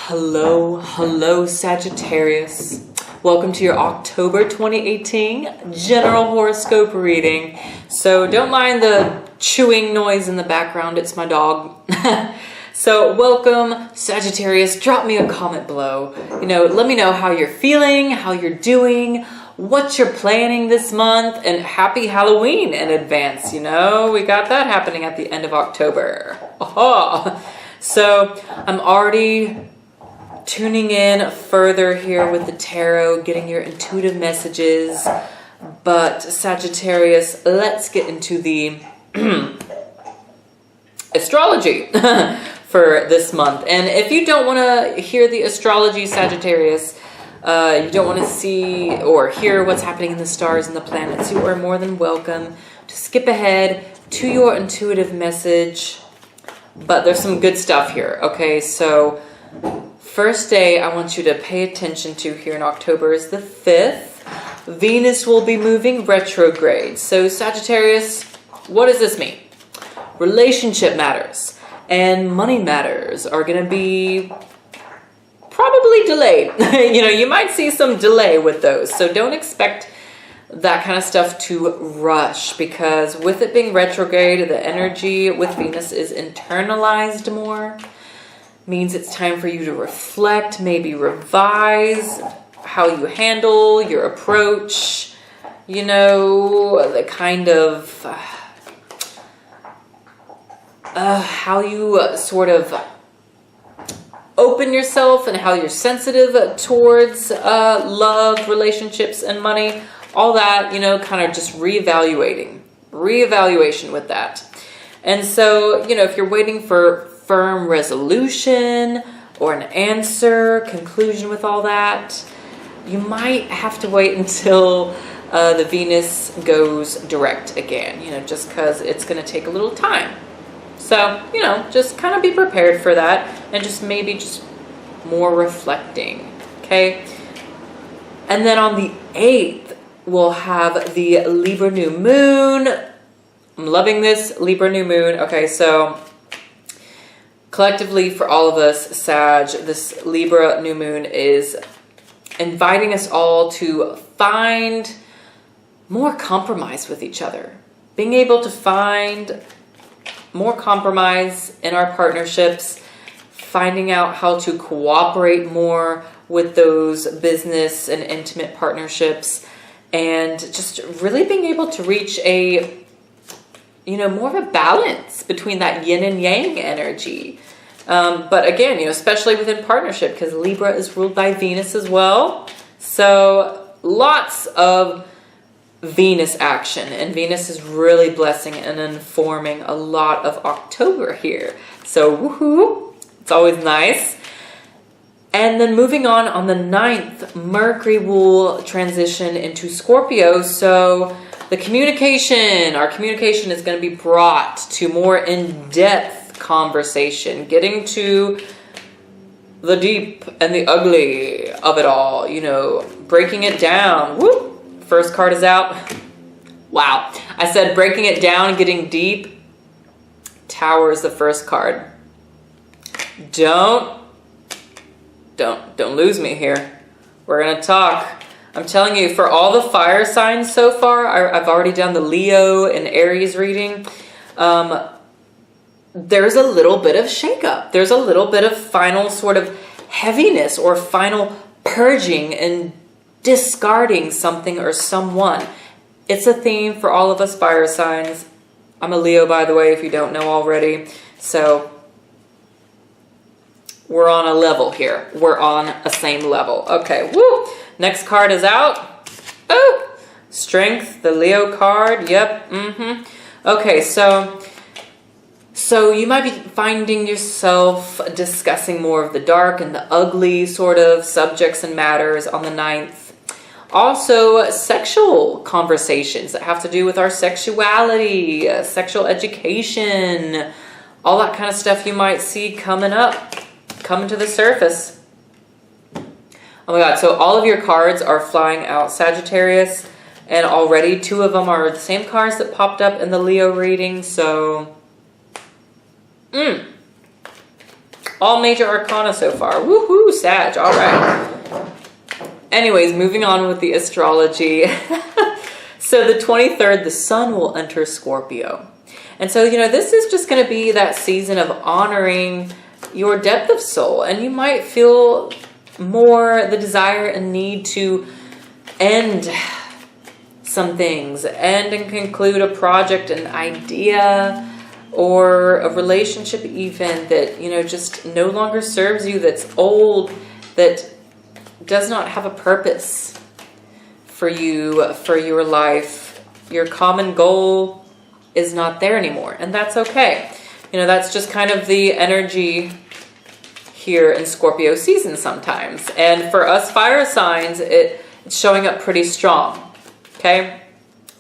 Hello, Sagittarius. Welcome to your October 2018 general horoscope reading. So don't mind the chewing noise in the background, it's my dog. So welcome, Sagittarius. Drop me a comment below. Let me know how you're feeling, how you're doing, what you're planning this month, and happy Halloween in advance. We got that happening at the end of October. So I'm already tuning in further here with the tarot, getting your intuitive messages. But Sagittarius, let's get into the astrology for this month. And if you don't want to hear the astrology, Sagittarius, you don't want to see or hear what's happening in the stars and the planets, you are more than welcome to skip ahead to your intuitive message. But there's some good stuff here. Okay, so first day I want you to pay attention to here in October is the 5th. Venus will be moving retrograde. So Sagittarius, what does this mean? Relationship matters and money matters are going to be probably delayed. You might see some delay with those. So don't expect that kind of stuff to rush, because with it being retrograde, the energy with Venus is internalized more. Means it's time for you to reflect, maybe revise how you handle your approach, the kind of how you sort of open yourself and how you're sensitive towards love, relationships, and money. All that, kind of just reevaluation with that. And so, if you're waiting for firm resolution or an answer, conclusion with all that, you might have to wait until the Venus goes direct again, just because it's going to take a little time. So, just kind of be prepared for that and just more reflecting, okay? And then on the 8th, we'll have the Libra new moon. I'm loving this Libra new moon. Okay, so collectively for all of us, Sag, this Libra new moon is inviting us all to find more compromise with each other. Being able to find more compromise in our partnerships, finding out how to cooperate more with those business and intimate partnerships, and just really being able to reach a, more of a balance between that yin and yang energy. But again, especially within partnership, because Libra is ruled by Venus as well. So lots of Venus action, and Venus is really blessing and informing a lot of October here. So woohoo, it's always nice. And then moving on the 9th, Mercury will transition into Scorpio. So our communication is going to be brought to more in-depth conversation, getting to the deep and the ugly of it all, breaking it down. Woo! First card is out. Wow. I said breaking it down and getting deep. Tower is the first card. Don't lose me here. We're going to talk. I'm telling you, for all the fire signs so far, I've already done the Leo and Aries reading. There's a little bit of shakeup. There's a little bit of final sort of heaviness or final purging and discarding something or someone. It's a theme for all of us fire signs. I'm a Leo, by the way, if you don't know already. So we're on a level here. We're on a same level. Okay, woo! Next card is out. Oh! Strength, the Leo card. Yep, Okay, so you might be finding yourself discussing more of the dark and the ugly sort of subjects and matters on the 9th. Also, sexual conversations that have to do with our sexuality, sexual education, all that kind of stuff you might see coming to the surface. Oh my God, so all of your cards are flying out, Sagittarius, and already 2 of them are the same cards that popped up in the Leo reading, so All major arcana so far. Woohoo, Sag. All right. Anyways, moving on with the astrology. So the 23rd, the sun will enter Scorpio. And so, you know, this is just going to be that season of honoring your depth of soul. And you might feel more the desire and need to end some things, end and conclude a project, an idea, or a relationship even that, you know, just no longer serves you, that's old, that does not have a purpose for you, for your life. Your common goal is not there anymore, and that's okay. You know, that's just kind of the energy here in Scorpio season sometimes. And for us fire signs, it's showing up pretty strong, okay?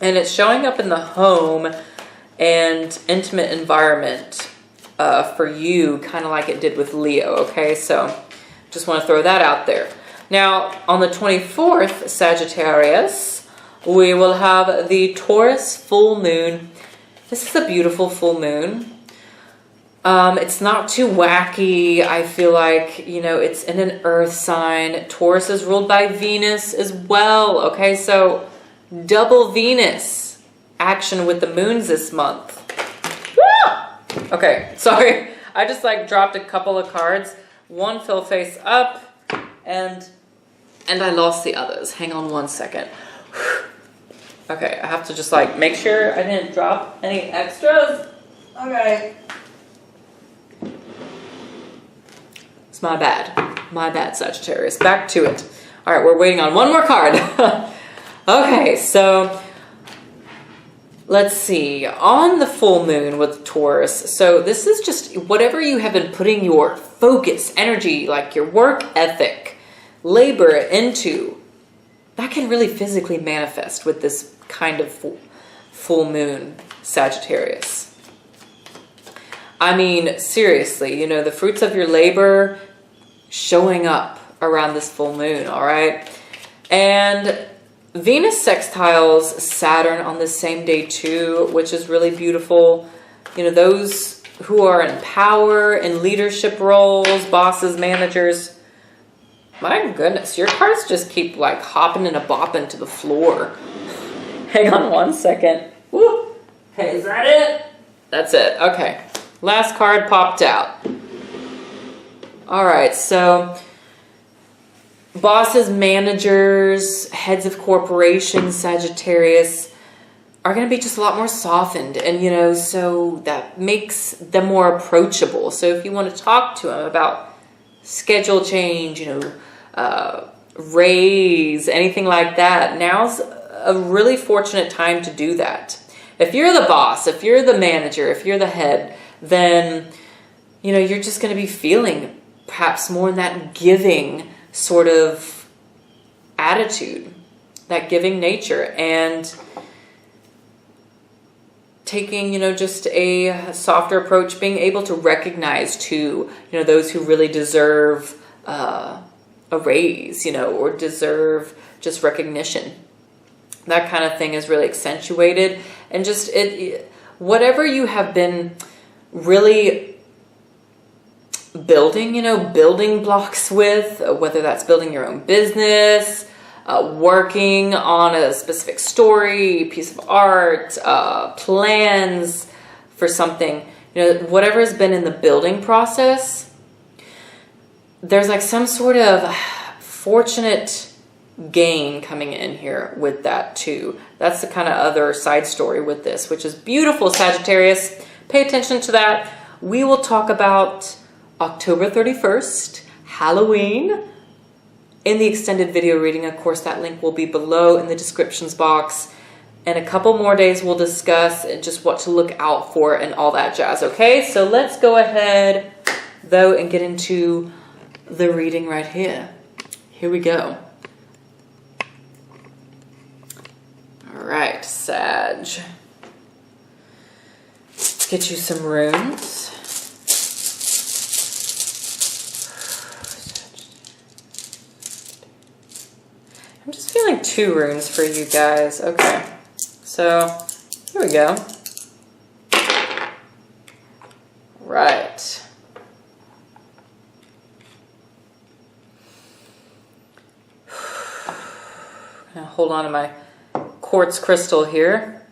And it's showing up in the home and intimate environment for you, kind of like it did with Leo, okay? So just want to throw that out there. Now, on the 24th, Sagittarius, we will have the Taurus full moon. This is a beautiful full moon. It's not too wacky. I feel like, you know, it's in an earth sign. Taurus is ruled by Venus as well. Okay, so double Venus action with the moons this month. Woo! Okay, sorry. I just like dropped a couple of cards. One fell face up and I lost the others. Hang on one second. Okay, I have to just like make sure I didn't drop any extras. Okay. It's my bad. My bad, Sagittarius. Back to it. All right, we're waiting on one more card. Okay, so let's see. On the full moon with Taurus, so this is just whatever you have been putting your focus, energy, like your work ethic, labor into, that can really physically manifest with this kind of full moon, Sagittarius. I mean, seriously, you know, the fruits of your labor showing up around this full moon, all right? And Venus sextiles Saturn on the same day too, which is really beautiful. You know, those who are in power, in leadership roles, bosses, managers, my goodness, your cards just keep like hopping and a bopping to the floor. Hang on one second. Woo. Hey, is that it? That's it. Okay. Last card popped out. All right. So bosses, managers, heads of corporations, Sagittarius are going to be just a lot more softened. And, you know, so that makes them more approachable. So if you want to talk to them about schedule change, you know, raise, anything like that, now's a really fortunate time to do that. If you're the boss, if you're the manager, if you're the head, then, you know, you're just going to be feeling perhaps more in that giving sort of attitude, that giving nature, and taking, you know, just a softer approach, being able to recognize too, you know, those who really deserve a raise, you know, or deserve just recognition. That kind of thing is really accentuated. And just whatever you have been really building, you know, building blocks with, whether that's building your own business, working on a specific story, piece of art, plans for something, you know, whatever has been in the building process, there's like some sort of fortunate gain coming in here with that too. That's the kind of other side story with this, which is beautiful, Sagittarius. Pay attention to that. We will talk about October 31st, Halloween, in the extended video reading. Of course, that link will be below in the descriptions box. In a couple more days, we'll discuss just what to look out for and all that jazz, okay? So let's go ahead, though, and get into the reading right here. Here we go. All right, Sag. Let's get you some runes. I'm just feeling 2 runes for you guys. Okay, so here we go. Right. Now hold on to my quartz crystal here.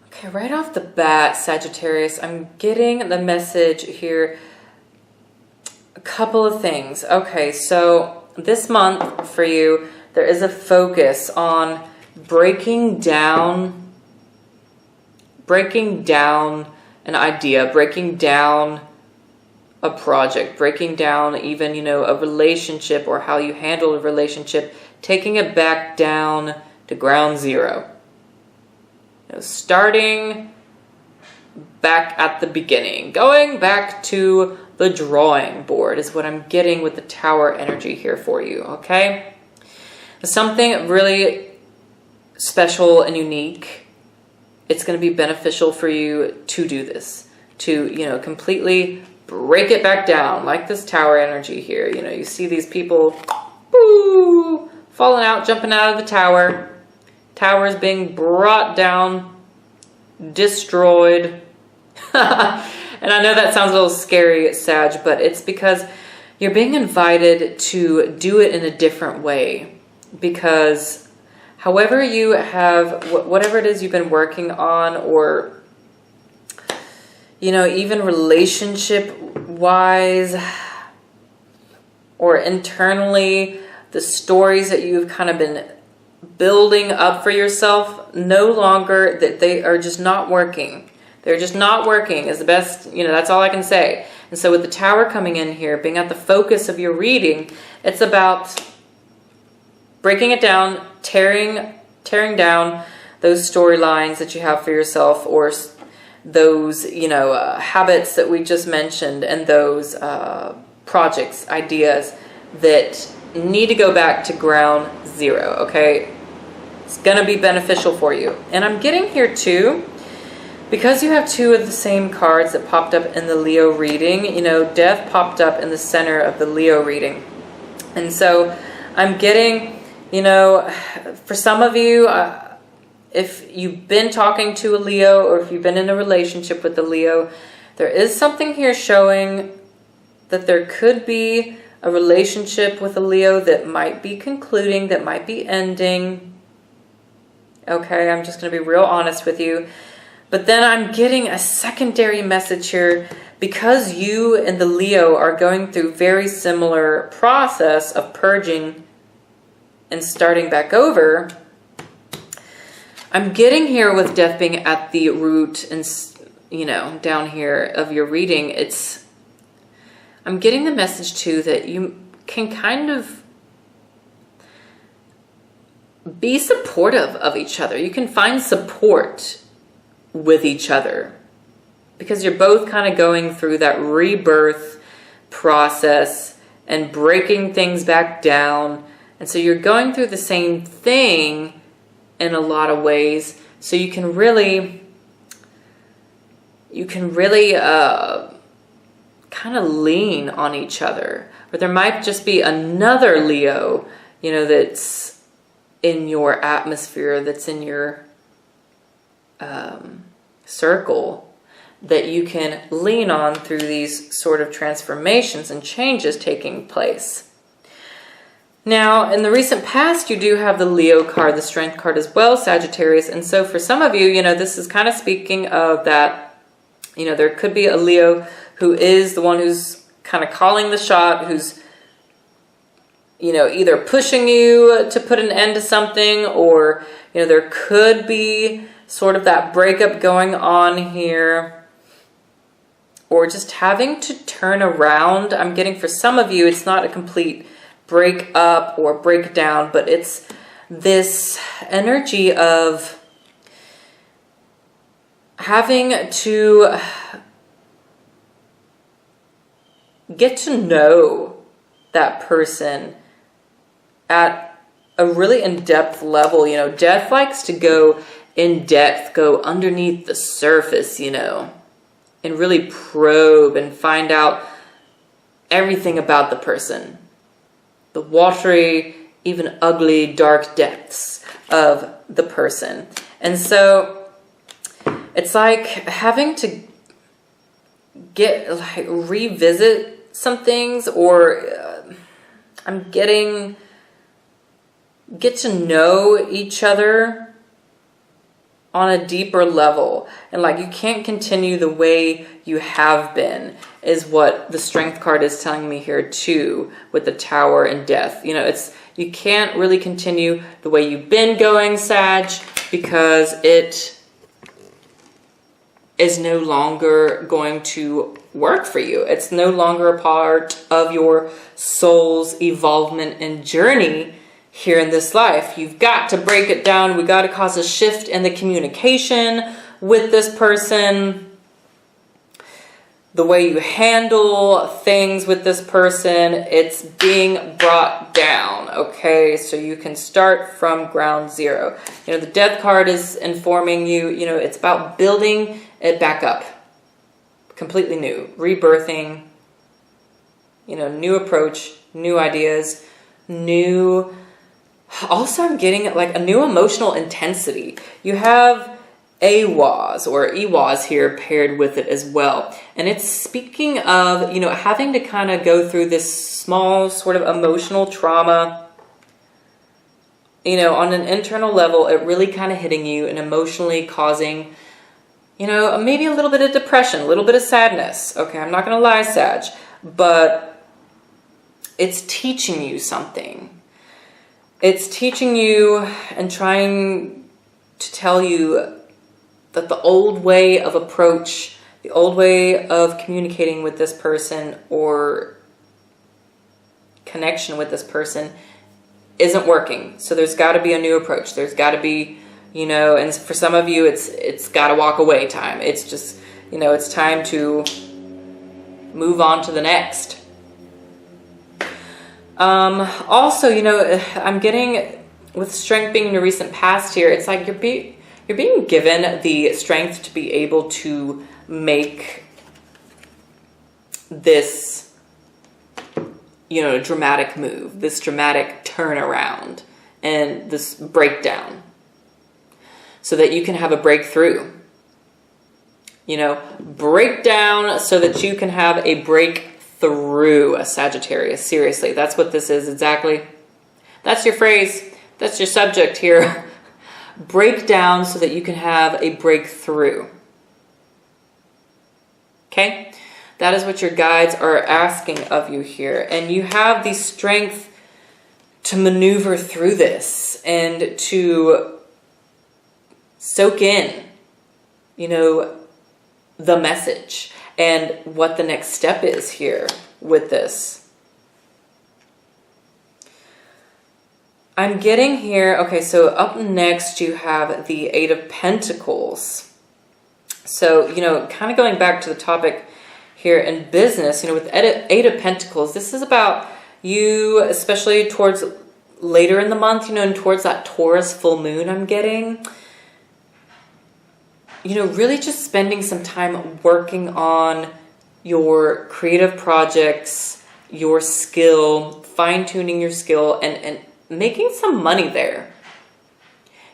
Okay, right off the bat, Sagittarius, I'm getting the message here. A couple of things. Okay, so this month for you, there is a focus on breaking down an idea, breaking down a project, breaking down even, you know, a relationship or how you handle a relationship, taking it back down to ground zero. You know, starting back at the beginning, going back to the drawing board is what I'm getting with the Tower energy here for you, okay? Something really special and unique. It's going to be beneficial for you to do this, to, you know, completely break it back down, like this Tower energy here. You know, you see these people, boo, falling out, jumping out of the tower. Towers being brought down, destroyed. And I know that sounds a little scary, Sag, but it's because you're being invited to do it in a different way. Because however you have, whatever it is you've been working on, or, you know, even relationship-wise, or internally, the stories that you've kind of been building up for yourself, no longer, that they are just not working. They're just not working is the best, you know, that's all I can say. And so with the Tower coming in here, being at the focus of your reading, it's about breaking it down, tearing down those storylines that you have for yourself, or those, you know, habits that we just mentioned, and those projects, ideas that need to go back to ground zero, okay? It's going to be beneficial for you. And I'm getting here too, because you have two of the same cards that popped up in the Leo reading, you know, Death popped up in the center of the Leo reading. And so I'm getting, you know, for some of you, if you've been talking to a Leo, or if you've been in a relationship with a Leo, there is something here showing that there could be a relationship with a Leo that might be concluding, that might be ending. Okay, I'm just going to be real honest with you. But then I'm getting a secondary message here, because you and the Leo are going through very similar process of purging and starting back over. I'm getting here with Death being at the root and, you know, down here of your reading. I'm getting the message too that you can kind of be supportive of each other. You can find support with each other, because you're both kind of going through that rebirth process and breaking things back down. And so you're going through the same thing in a lot of ways. So you can really kind of lean on each other. Or there might just be another Leo, you know, that's in your atmosphere, that's in your circle, that you can lean on through these sort of transformations and changes taking place. Now, in the recent past, you do have the Leo card, the Strength card as well, Sagittarius. And so for some of you, you know, this is kind of speaking of that, you know, there could be a Leo who is the one who's kind of calling the shot, who's, you know, either pushing you to put an end to something, or, you know, there could be sort of that breakup going on here, or just having to turn around. I'm getting for some of you, it's not a complete break up or breakdown, but it's this energy of having to get to know that person at a really in-depth level. You know, Death likes to go in depth, go underneath the surface, you know, and really probe and find out everything about the person. The watery, even ugly, dark depths of the person. And so it's like having to revisit some things, or get to know each other on a deeper level. And like, you can't continue the way you have been, is what the Strength card is telling me here too, with the Tower and Death. You know, you can't really continue the way you've been going, Sag, because it is no longer going to work for you. It's no longer a part of your soul's evolvement and journey here in this life. You've got to break it down. We got to cause a shift in the communication with this person, the way you handle things with this person. It's being brought down, okay? So you can start from ground zero. You know, the Death card is informing you, you know, it's about building it back up. Completely new, rebirthing, you know, new approach, new ideas, new... Also, I'm getting like a new emotional intensity. You have AWAs or EWAs here paired with it as well. And it's speaking of, you know, having to kind of go through this small sort of emotional trauma, you know, on an internal level, it really kind of hitting you and emotionally causing, you know, maybe a little bit of depression, a little bit of sadness. Okay, I'm not going to lie, Sag, but it's teaching you something. It's teaching you and trying to tell you that the old way of approach, the old way of communicating with this person or connection with this person isn't working. So there's got to be a new approach. There's got to be, you know, and for some of you, it's got to walk away time. It's just, you know, it's time to move on to the next. Also, you know, I'm getting, with strength being in your recent past here, it's like you're being given the strength to be able to make this, you know, dramatic move, this dramatic turnaround and this breakdown, so that you can have a breakthrough. You know, breakdown so that you can have a breakthrough, a Sagittarius. Seriously, that's what this is exactly. That's your phrase. That's your subject here. Breakdown so that you can have a breakthrough. Okay? That is what your guides are asking of you here. And you have the strength to maneuver through this and to soak in, you know, the message and what the next step is here with this. I'm getting here, okay, so up next you have the Eight of Pentacles. So, you know, kind of going back to the topic here in business, you know, with Eight of Pentacles, this is about you, especially towards later in the month, you know, and towards that Taurus full moon I'm getting. You know, really just spending some time working on your creative projects, your skill, fine-tuning your skill, and making some money there.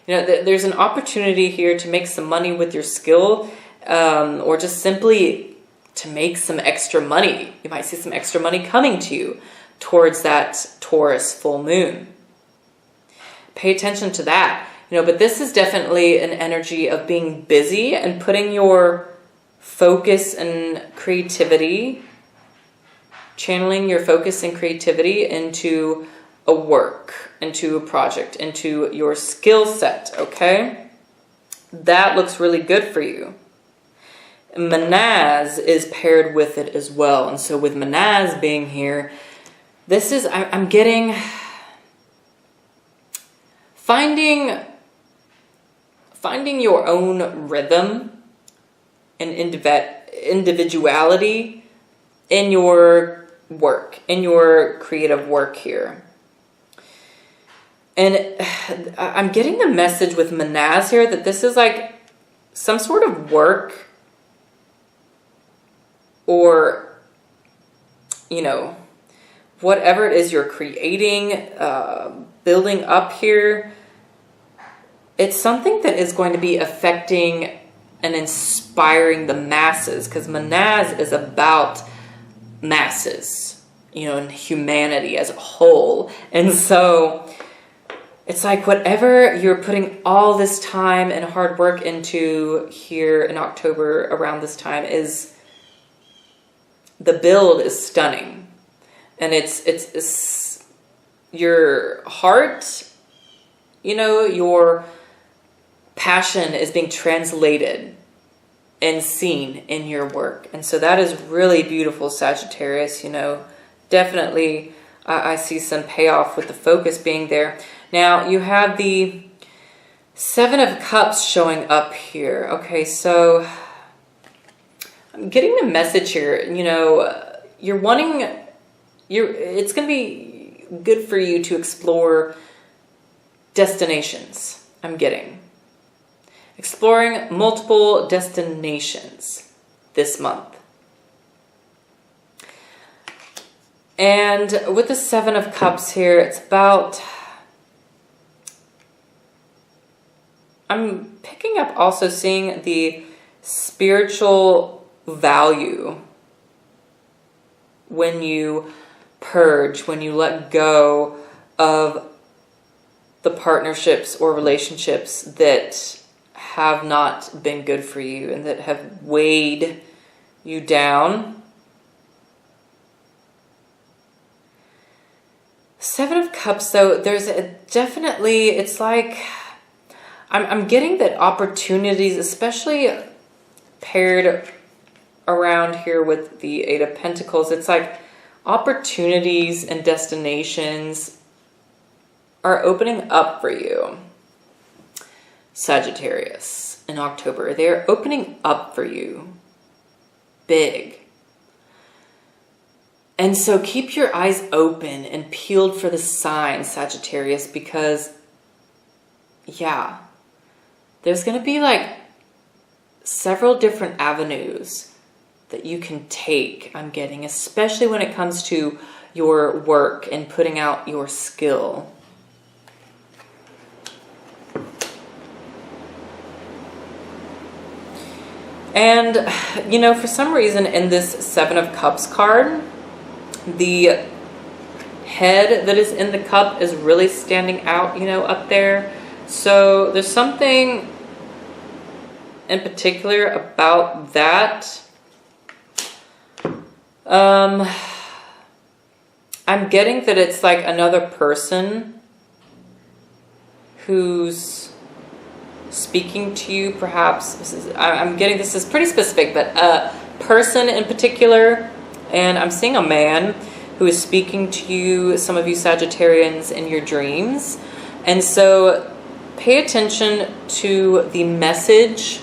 You know, there's an opportunity here to make some money with your skill, or just simply to make some extra money. You might see some extra money coming to you towards that Taurus full moon. Pay attention to that. You know, but this is definitely an energy of being busy and putting your focus and creativity, channeling your focus and creativity into a work, into a project, into your skill set, okay? That looks really good for you. Manaz is paired with it as well. And so with Manaz being here, this is, I'm getting, finding your own rhythm and individuality in your work, in your creative work here. And I'm getting the message with Manaz here that this is like some sort of work or you know, whatever it is you're creating, building up here, it's something that is going to be affecting and inspiring the masses, because Manaz is about masses, you know, and humanity as a whole. And so it's like whatever you're putting all this time and hard work into here in October around this time, is the build is stunning. And it's your heart, you know, your passion is being translated and seen in your work. And so that is really beautiful, Sagittarius. You know, definitely I see some payoff with the focus being there. Now you have the Seven of Cups showing up here. Okay, so I'm getting the message here. You know, it's going to be good for you to explore destinations. I'm getting exploring multiple destinations this month. And with the Seven of Cups here, it's about, I'm picking up also seeing the spiritual value when you purge, when you let go of the partnerships or relationships that have not been good for you and that have weighed you down. Seven of Cups, though, there's definitely, it's like, I'm getting that opportunities, especially paired around here with the Eight of Pentacles, it's like opportunities and destinations are opening up for you, Sagittarius, in October. They're opening up for you big. And so keep your eyes open and peeled for the signs, Sagittarius, because, yeah, there's going to be like several different avenues that you can take, I'm getting, especially when it comes to your work and putting out your skill. And, you know, for some reason in this Seven of Cups card, the head that is in the cup is really standing out, you know, up there. So there's something in particular about that. I'm getting that it's like another person who's speaking to you, perhaps. I'm getting this is pretty specific, but a person in particular, and I'm seeing a man who is speaking to you, some of you Sagittarians, in your dreams. And so pay attention to the message,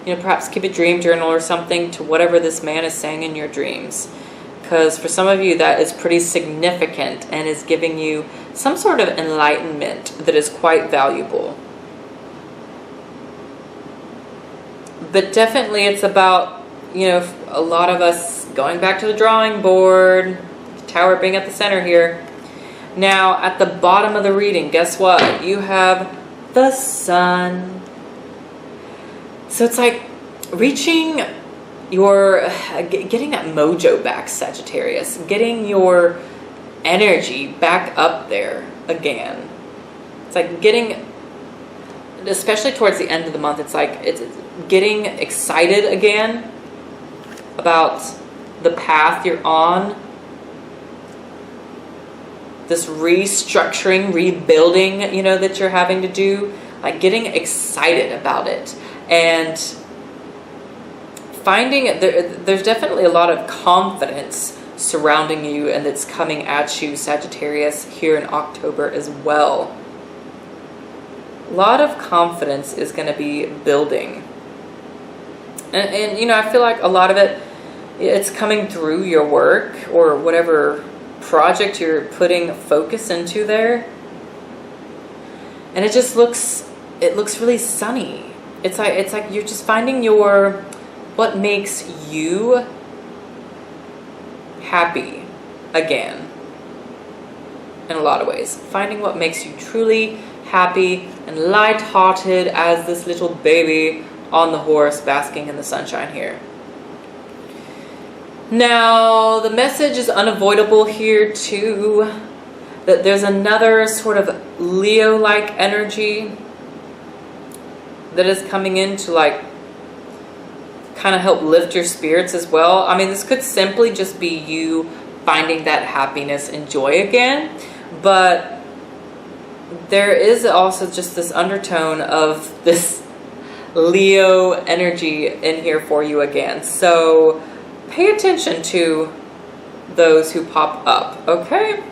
you know, perhaps keep a dream journal or something to whatever this man is saying in your dreams. Because for some of you, that is pretty significant and is giving you some sort of enlightenment that is quite valuable. But definitely it's about, you know, a lot of us going back to the drawing board, the Tower being at the center here. Now, at the bottom of the reading, guess what? You have the Sun. So it's like reaching your, getting that mojo back, Sagittarius. Getting your energy back up there again. It's like getting, especially towards the end of the month, it's like it's getting excited again about the path you're on. This restructuring, rebuilding, you know, that you're having to do. Like getting excited about it. And finding there's definitely a lot of confidence surrounding you and that's coming at you, Sagittarius, here in October as well. A lot of confidence is going to be building. And you know, I feel like a lot of it, it's coming through your work or whatever project you're putting focus into there. And it just looks really sunny. It's like you're just finding what makes you happy again in a lot of ways. Finding what makes you truly happy and light-hearted as this little baby on the horse basking in the sunshine here. Now, the message is unavoidable here too, that there's another sort of Leo-like energy that is coming in to like kind of help lift your spirits as well. I mean, this could simply just be you finding that happiness and joy again, but there is also just this undertone of this Leo energy in here for you again. So pay attention to those who pop up, okay?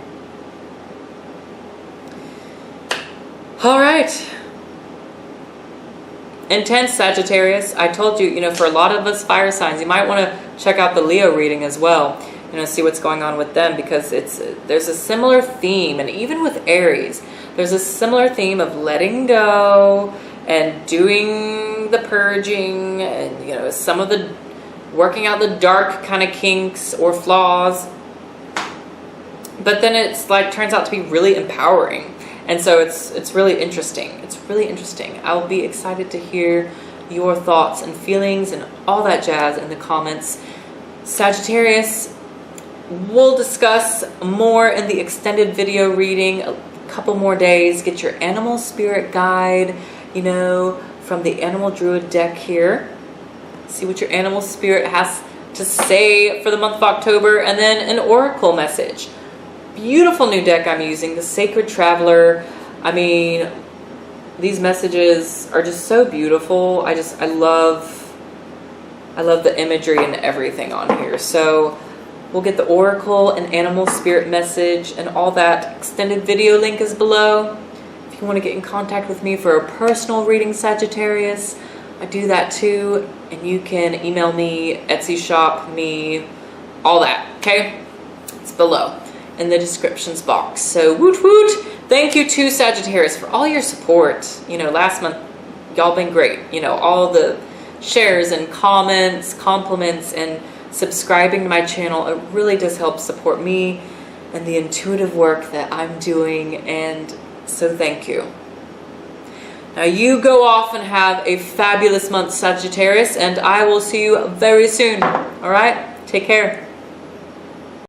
All right. Intense Sagittarius. I told you, for a lot of us fire signs, you might want to check out the Leo reading as well. See what's going on with them, because there's a similar theme. And even with Aries, there's a similar theme of letting go and doing the purging and, some of the working out the dark kind of kinks or flaws. But then it's like turns out to be really empowering. And so it's really interesting. It's really interesting. I'll be excited to hear your thoughts and feelings and all that jazz in the comments. Sagittarius, we'll discuss more in the extended video reading. A couple more days. Get your animal spirit guide, from the Animal Druid deck here. See what your animal spirit has to say for the month of October. And then an oracle message. Beautiful new deck I'm using, the Sacred Traveler. I mean, these messages are just so beautiful. I love the imagery and everything on here. So we'll get the oracle and animal spirit message and all that. Extended video link is below. If you want to get in contact with me for a personal reading, Sagittarius, I do that too. And you can email me, Etsy shop me, all that, okay? It's below in the descriptions box. So woot woot. Thank you to Sagittarius for all your support. Last month, y'all been great. All the shares and comments, compliments, and subscribing to my channel. It really does help support me and the intuitive work that I'm doing. And so thank you. Now you go off and have a fabulous month, Sagittarius, and I will see you very soon. All right? Take care.